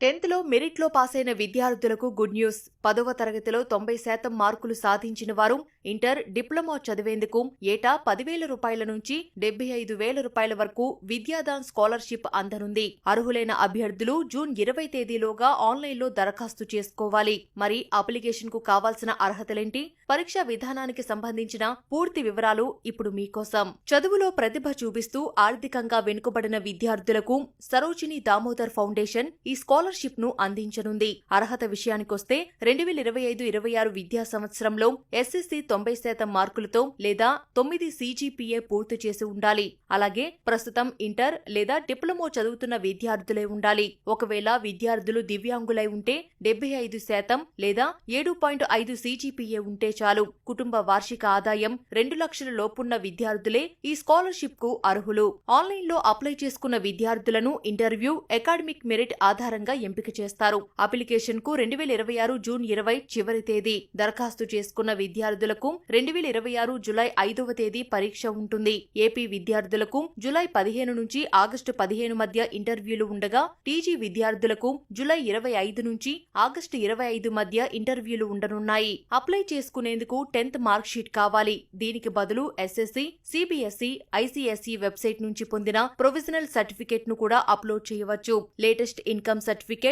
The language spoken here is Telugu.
10th లో మెరిట్లో పాసైన విద్యార్థులకు గుడ్ న్యూస్. 10వ తరగతిలో 90% మార్కులు సాధించిన వారు ఇంటర్, డిప్లొమా చదివేందుకు ఏటా 10,000 రూపాయల నుంచి 75,000 రూపాయల వరకు విద్యాదాన్ స్కాలర్షిప్ అందనుంది. అర్హులైన అభ్యర్థులు జూన్ 20 తేదీలోగా ఆన్లైన్లో దరఖాస్తు చేసుకోవాలి. మరి అప్లికేషన్ కు కావాల్సిన అర్హతలేంటి? పరీక్షా విధానానికి సంబంధించిన పూర్తి వివరాలు ఇప్పుడు మీకోసం. చదువులో ప్రతిభ చూపిస్తూ ఆర్థికంగా వెనుకబడిన విద్యార్థులకు సరోజిని దామోదర్ ఫౌండేషన్ ఈ స్కాలర్షిప్ ను అందించనుంది. అర్హత విషయానికొస్తే 2025-26 విద్యా సంవత్సరంలో ఎస్ఎస్సి 90% మార్కులతో లేదా 9 CGPA పూర్తి చేసి ఉండాలి. అలాగే ప్రస్తుతం ఇంటర్ లేదా డిప్లొమా చదువుతున్న విద్యార్థులే ఉండాలి. ఒకవేళ విద్యార్థులు దివ్యాంగులై ఉంటే 75% లేదా 7.5 CGPA ఉంటే చాలు. కుటుంబ వార్షిక ఆదాయం 2 లక్షల లోపున్న విద్యార్థులే ఈ స్కాలర్షిప్ కు అర్హులు. ఆన్లైన్లో అప్లై చేసుకున్న విద్యార్థులను ఇంటర్వ్యూ, అకాడమిక్ మెరిట్ ఆధారంగా ఎంపిక చేస్తారు. అప్లికేషన్ కు 2026 జూన్ 20 చివరి తేదీ. దరఖాస్తు చేసుకున్న విద్యార్థులకు 2026 జులై 5వ తేదీ పరీక్ష ఉంటుంది. ఏపీ విద్యార్థులకు జులై 15 నుంచి ఆగస్టు 15 మధ్య ఇంటర్వ్యూలు ఉండగా, టీజీ విద్యార్థులకు జులై 25 నుంచి ఆగస్టు 25 మధ్య ఇంటర్వ్యూలు ఉండనున్నాయి. అప్లై చేసుకునేందుకు 10th మార్క్ షీట్ కావాలి. దీనికి బదులు ఎస్ఎస్సి, సిబిఎస్ఈ, ఐసిఎస్ఈ వెబ్సైట్ నుంచి పొందిన ప్రొవిజనల్ సర్టిఫికేట్ ను కూడా అప్లోడ్ చేయవచ్చు. Latest income certificate,